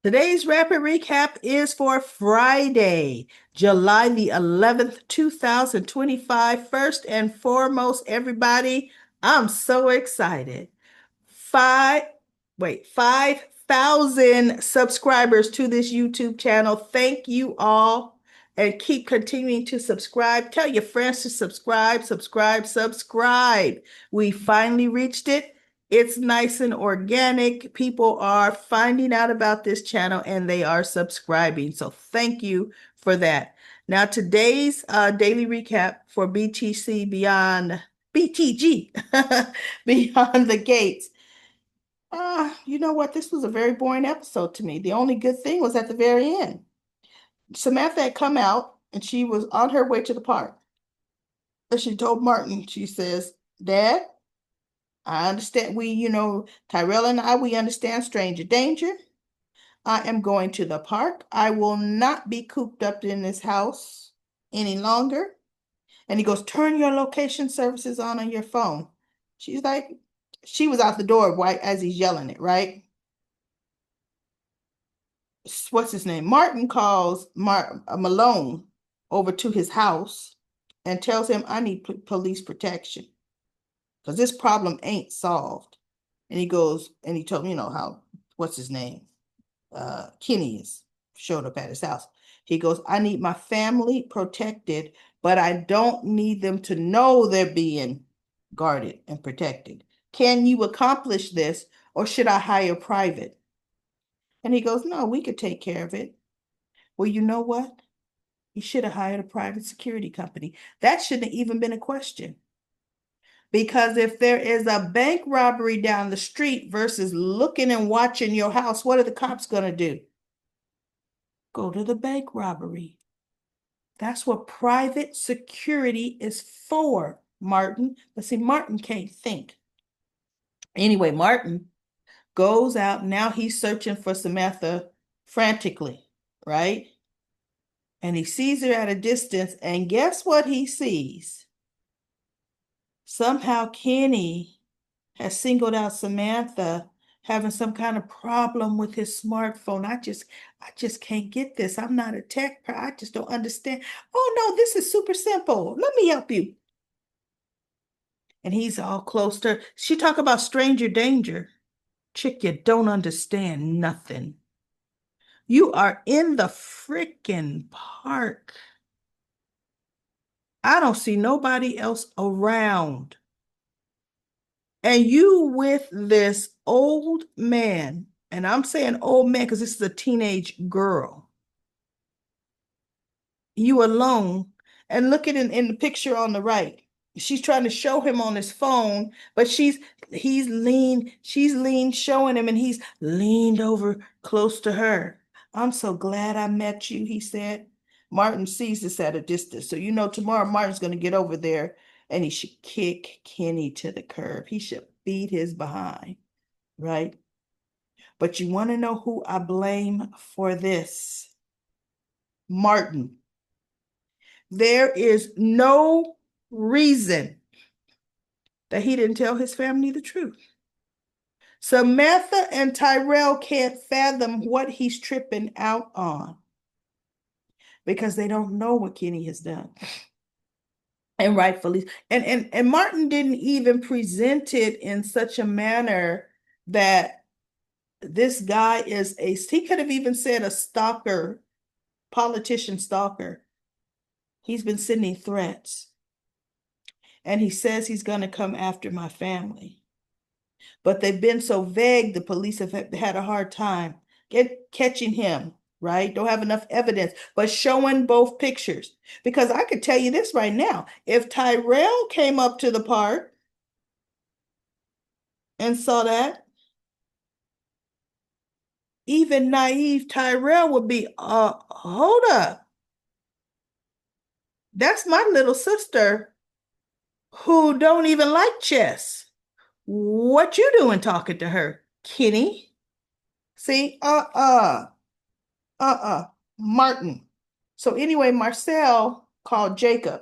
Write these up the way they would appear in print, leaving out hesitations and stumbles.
Today's rapid recap is for Friday, July the 11th, 2025. First and foremost, everybody, I'm so excited. Five, 5,000 subscribers to this YouTube channel. Thank you all and keep continuing to subscribe. Tell your friends to subscribe, subscribe, subscribe. We finally reached it. It's nice and organic. People are finding out about this channel and they are subscribing. So thank you for that. Now, today's daily recap for BTG, Beyond the Gates. You know what? This was a very boring episode to me. The only good thing was at the very end. Samantha had come out and she was on her way to the park. And she told Martin, she says, Dad, I understand Tyrell and I, we understand stranger danger. I am going to the park. I will not be cooped up in this house any longer. And he goes, turn your location services on your phone. She's like, she was out the door right as he's yelling it, right? What's his name? Martin calls Malone over to his house and tells him, I need police protection because this problem ain't solved. And he goes, and he told me, how, what's his name? Kenny is showed up at his house. He goes, I need my family protected, but I don't need them to know they're being guarded and protected. Can you accomplish this, or should I hire private? And he goes, no, we could take care of it. Well, you know what? You should have hired a private security company. That shouldn't have even been a question. Because if there is a bank robbery down the street versus looking and watching your house, what are the cops going to do? Go to the bank robbery. That's what private security is for, Martin. But see, Martin can't think. Anyway, Martin goes out. Now he's searching for Samantha frantically, right? And he sees her at a distance. And guess what he sees? Somehow Kenny has singled out Samantha having some kind of problem with his smartphone. I just can't get this. I'm not a tech person. I just don't understand. Oh no, this is super simple. Let me help you. And he's all close to her. She talk about stranger danger. Chick, you don't understand nothing. You are in the freaking park. I don't see nobody else around. And you with this old man, and I'm saying old man because this is a teenage girl. You alone, and look at it in the picture on the right. She's trying to show him on his phone, but she's leaned, showing him, and he's leaned over close to her. I'm so glad I met you, he said. Martin sees this at a distance. So tomorrow Martin's going to get over there and he should kick Kenny to the curb. He should beat his behind, right? But you want to know who I blame for this? Martin. There is no reason that he didn't tell his family the truth. Samantha and Tyrell can't fathom what he's tripping out on because they don't know what Kenny has done. And rightfully, and Martin didn't even present it in such a manner that this guy is he could have even said a stalker, politician stalker. He's been sending threats. And he says he's going to come after my family. But they've been so vague, the police have had a hard time catching him, right? Don't have enough evidence, but showing both pictures. Because I could tell you this right now. If Tyrell came up to the park and saw that, even naive Tyrell would be, hold up. That's my little sister who don't even like chess. What you doing talking to her, Kenny? See, Martin. So anyway, Marcel called Jacob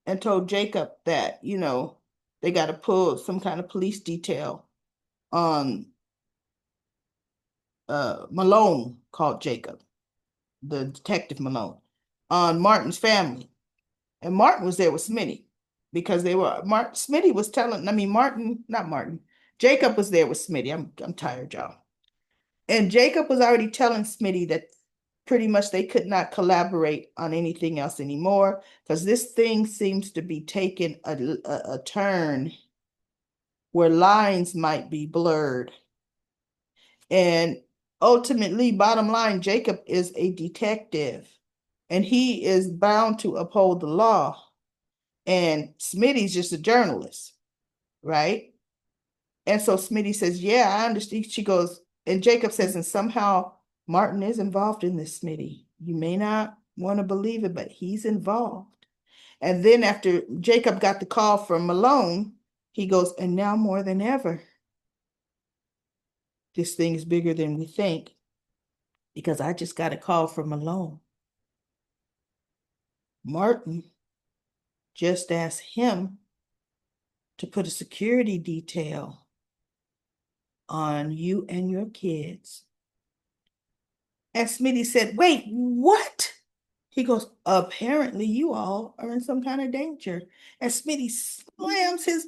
and told Jacob that, they got to pull some kind of police detail on Malone called Jacob, the detective Malone, on Martin's family. And Martin was there with Smitty because Smitty was telling, not Martin, Jacob was there with Smitty. I'm tired, y'all. And Jacob was already telling Smitty that pretty much they could not collaborate on anything else anymore because this thing seems to be taking a turn where lines might be blurred. And ultimately, bottom line, Jacob is a detective and he is bound to uphold the law. And Smitty's just a journalist, right? And so Smitty says, yeah, I understand. She goes, and Jacob says, and somehow Martin is involved in this, Smitty. You may not want to believe it, but he's involved. And then after Jacob got the call from Malone, he goes, and now more than ever, this thing is bigger than we think because I just got a call from Malone. Martin just asked him to put a security detail on you and your kids. And Smitty said, wait, what? He goes, apparently you all are in some kind of danger. And Smitty slams his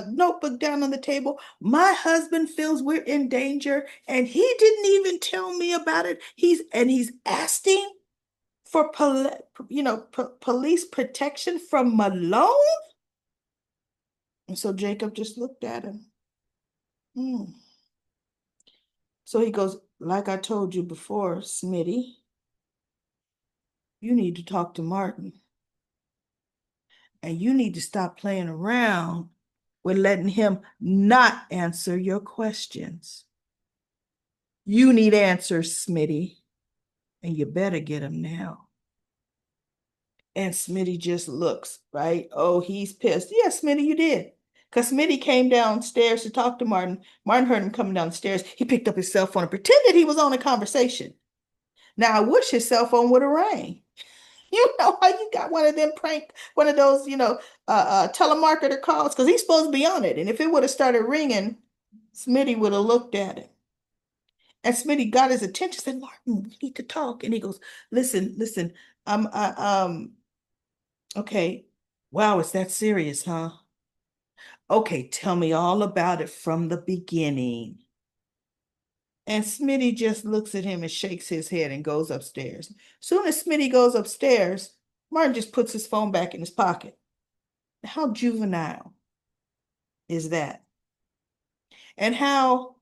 notebook down on the table. My husband feels we're in danger and he didn't even tell me about it. He's asking for police protection from Malone. And so Jacob just looked at him. So he goes, like I told you before, Smitty, you need to talk to Martin. And you need to stop playing around with letting him not answer your questions. You need answers, Smitty, and you better get them now. And Smitty just looks, right? Oh, he's pissed. Yeah, Smitty, you did. Because Smitty came downstairs to talk to Martin. Martin heard him coming down the stairs. He picked up his cell phone and pretended he was on a conversation. Now, I wish his cell phone would have rang. You know how you got one of those, telemarketer calls, because he's supposed to be on it. And if it would have started ringing, Smitty would have looked at it. And Smitty got his attention, said, Martin, we need to talk. And he goes, listen, okay. Wow, it's that serious, huh? Okay, tell me all about it from the beginning. And Smitty just looks at him and shakes his head and goes upstairs. Soon as Smitty goes upstairs, Martin just puts his phone back in his pocket. How juvenile is that? And how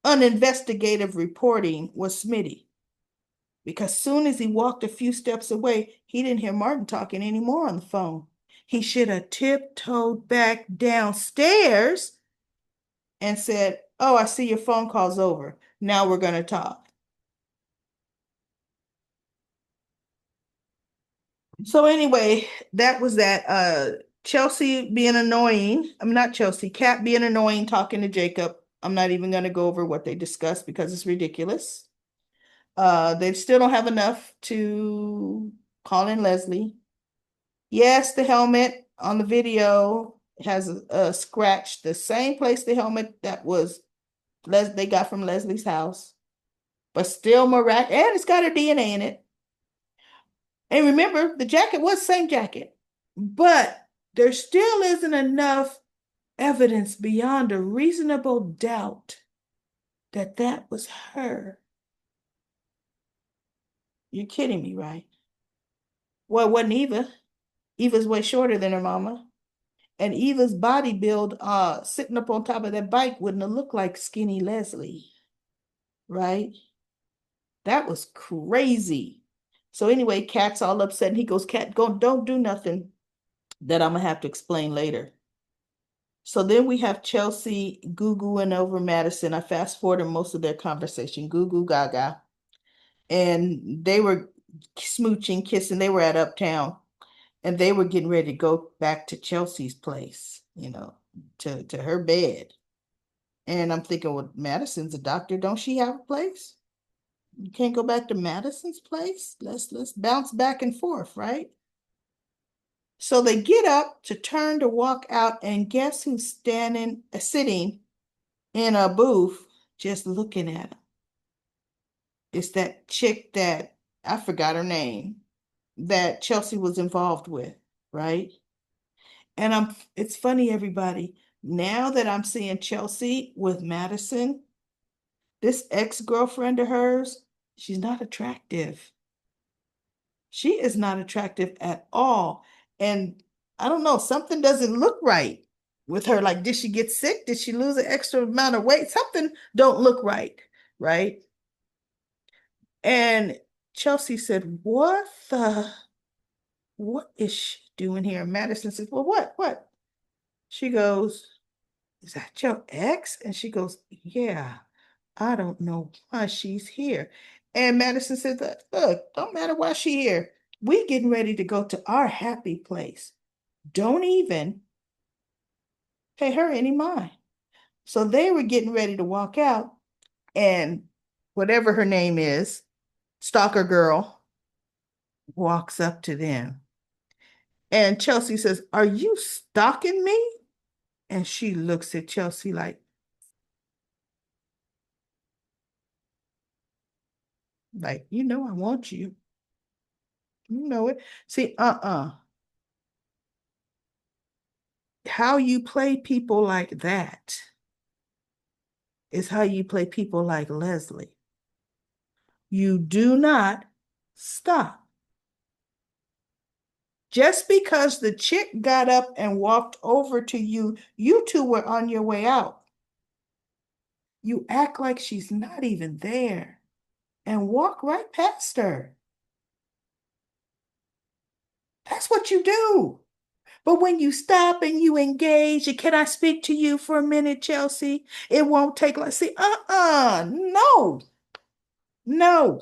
uninvestigative reporting was Smitty? Because soon as he walked a few steps away, he didn't hear Martin talking anymore on the phone. He should have tiptoed back downstairs and said, oh, I see your phone call's over. Now we're going to talk. So anyway, that was that. Chelsea being annoying. I'm not Chelsea. Kat being annoying, talking to Jacob. I'm not even going to go over what they discussed because it's ridiculous. They still don't have enough to call in Leslie. Yes, the helmet on the video has a scratch, the same place the helmet that was they got from Leslie's house, but still miraculous, and it's got her DNA in it. And remember, the jacket was the same jacket, but there still isn't enough evidence beyond a reasonable doubt that that was her. You're kidding me, right? Well, it wasn't Eva. Eva's way shorter than her mama. And Eva's body build, sitting up on top of that bike wouldn't have looked like skinny Leslie, right? That was crazy. So anyway, Kat's all upset. And he goes, Kat, don't do nothing that I'm gonna have to explain later. So then we have Chelsea goo-gooing over Madison. I fast forwarded most of their conversation, goo-goo gaga. And they were smooching, kissing. They were at Uptown. And they were getting ready to go back to Chelsea's place, to her bed. And I'm thinking, well, Madison's a doctor. Don't she have a place? You can't go back to Madison's place? Let's bounce back and forth, right? So they get up to turn to walk out, and guess who's sitting in a booth just looking at them? It's that chick that I forgot her name that Chelsea was involved with, right? And it's funny, everybody. Now that I'm seeing Chelsea with Madison, this ex-girlfriend of hers, she's not attractive. She is not attractive at all. And I don't know, something doesn't look right with her. Like, did she get sick? Did she lose an extra amount of weight? Something don't look right, right? And Chelsea said, what is she doing here? Madison says, well, what? She goes, is that your ex? And she goes, yeah, I don't know why she's here. And Madison said, look, don't matter why she's here. We getting ready to go to our happy place. Don't even pay her any mind. So they were getting ready to walk out, and whatever her name is, stalker girl, walks up to them. And Chelsea says, are you stalking me? And she looks at Chelsea like, you know, I want you. You know it. See, how you play people like that is how you play people like Leslie. You do not stop. Just because the chick got up and walked over to you, you two were on your way out. You act like she's not even there and walk right past her. That's what you do. But when you stop and you engage, and can I speak to you for a minute, Chelsea? It won't take like, see, no, no.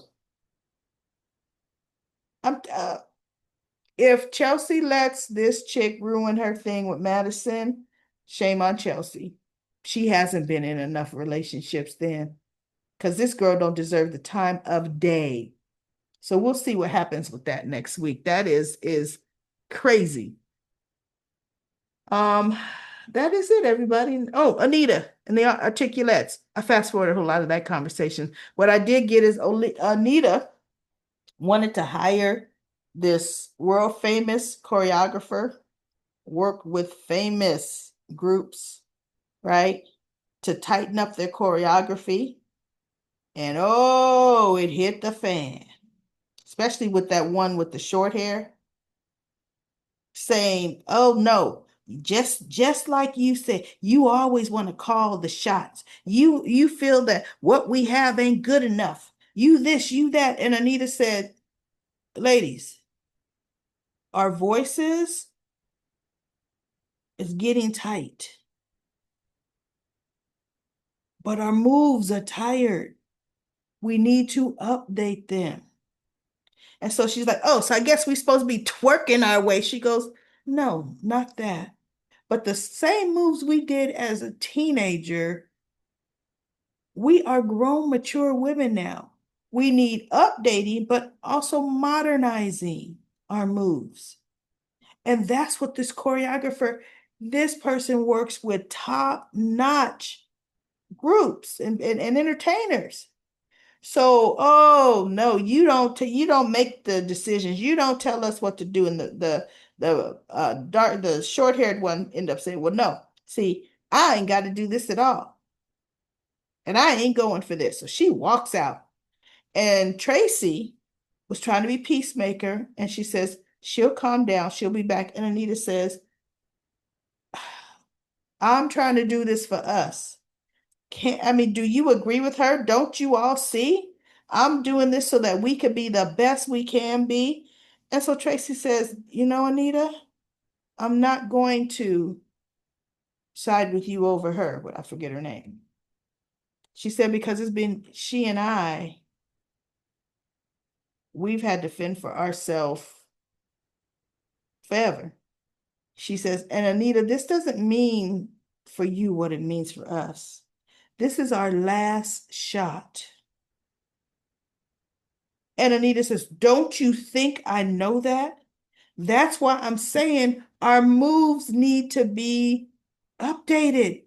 I'm if Chelsea lets this chick ruin her thing with Madison, shame on Chelsea. She hasn't been in enough relationships then, because this girl don't deserve the time of day. So we'll see what happens with that next week. That is crazy. Um, that is it, everybody. Oh, Anita and the Articulates. I fast forwarded a whole lot of that conversation. What I did get is Anita wanted to hire this world famous choreographer, work with famous groups, right? To tighten up their choreography. And oh, it hit the fan, especially with that one with the short hair saying, oh no, just like you said, you always want to call the shots. You feel that what we have ain't good enough. You this, you that. And Anita said, ladies, our voices is getting tight, but our moves are tired. We need to update them. And so she's like, oh, so I guess we're supposed to be twerking our way. She goes, no, not that. But the same moves we did as a teenager, we are grown, mature women now. We need updating, but also modernizing our moves. And that's what this choreographer, this person works with top-notch groups and entertainers. So, oh no, you don't make the decisions. You don't tell us what to do. And the short-haired one ended up saying, well, no, see, I ain't got to do this at all. And I ain't going for this. So she walks out. And Tracy was trying to be peacemaker, and she says, she'll calm down, she'll be back. And Anita says, I'm trying to do this for us. Do you agree with her? Don't you all see? I'm doing this so that we could be the best we can be. And so Tracy says, you know, Anita, I'm not going to side with you over her, but I forget her name. She said, because it's been she and we've had to fend for ourselves forever. She says, and Anita, this doesn't mean for you what it means for us. This is our last shot. And Anita says, don't you think I know that? That's why I'm saying our moves need to be updated.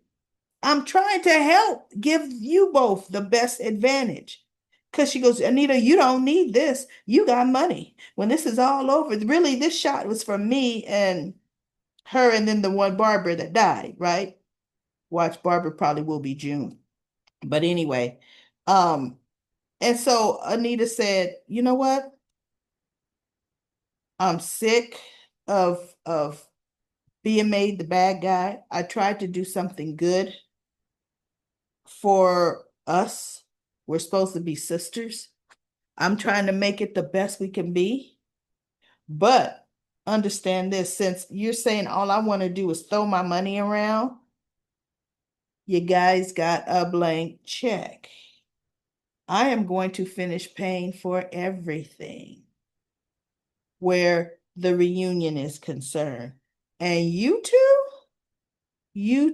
I'm trying to help give you both the best advantage. Because she goes, Anita, you don't need this. You got money. When this is all over, really, this shot was for me and her, and then the one Barbara that died, right? Watch, Barbara probably will be June. But anyway, um, and so Anita said, you know what? I'm sick of being made the bad guy. I tried to do something good for us. We're supposed to be sisters. I'm trying to make it the best we can be. But understand this, since you're saying all I want to do is throw my money around, you guys got a blank check. I am going to finish paying for everything where the reunion is concerned. And you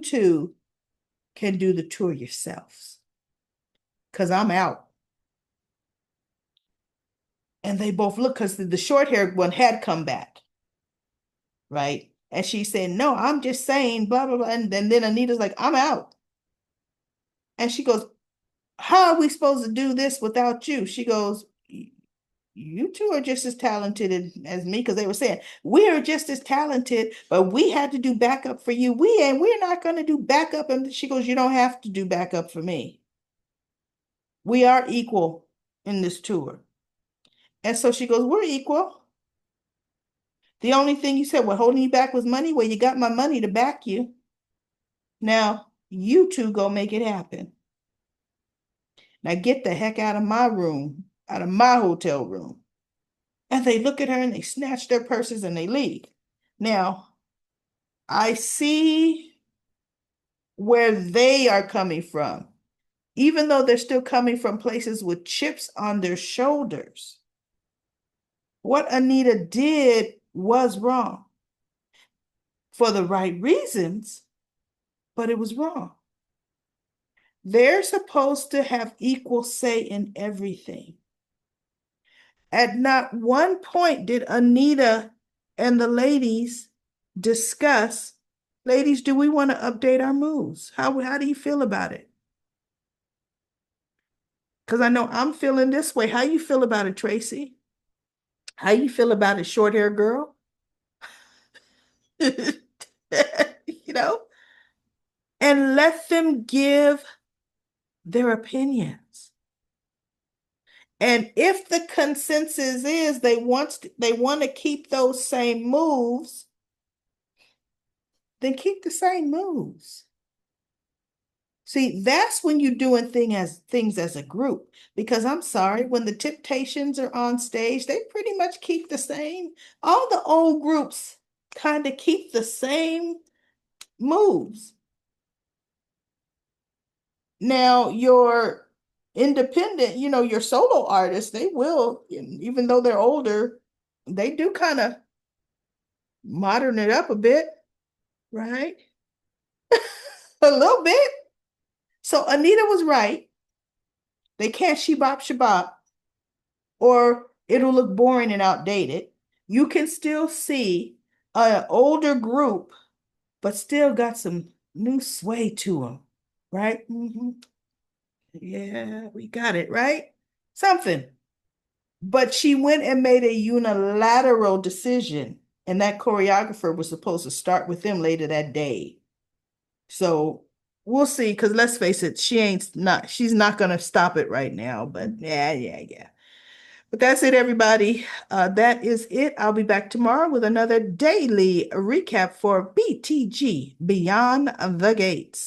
two can do the tour yourselves. Because I'm out. And they both look, because the short-haired one had come back, right? And she said, no, I'm just saying, blah, blah, blah. And then Anita's like, I'm out. And she goes, how are we supposed to do this without you? She goes, you two are just as talented as me, because they were saying, we are just as talented, but we had to do backup for you. We're not going to do backup. And she goes, you don't have to do backup for me. We are equal in this tour. And so she goes, we're equal. The only thing you said, what holding you back was money. Well, you got my money to back you. Now, you two go make it happen. Now get the heck out of my room, out of my hotel room. And they look at her and they snatch their purses and they leave. Now, I see where they are coming from, even though they're still coming from places with chips on their shoulders. What Anita did was wrong for the right reasons, but it was wrong. They're supposed to have equal say in everything. At not one point did Anita and the ladies discuss, ladies, do we want to update our moves? How do you feel about it? Because I know I'm feeling this way. How you feel about it, Tracy? How you feel about it, short hair girl? You know? And let them give their opinions. And if the consensus is they want to keep those same moves, then keep the same moves. See, that's when you're doing things as a group. Because I'm sorry, when the Temptations are on stage, they pretty much keep the same. All the old groups kind of keep the same moves. Now, your independent, your solo artists, they will, even though they're older, they do kind of modern it up a bit, right? A little bit. So Anita was right. They can't shebop shabop, or it'll look boring and outdated. You can still see an older group, but still got some new sway to them, right? Yeah, we got it, right? Something. But she went and made a unilateral decision, and that choreographer was supposed to start with them later that day. So we'll see, because let's face it, she's not gonna stop it right now. But yeah. But that's it, everybody. That is it. I'll be back tomorrow with another daily recap for BTG, Beyond the Gates.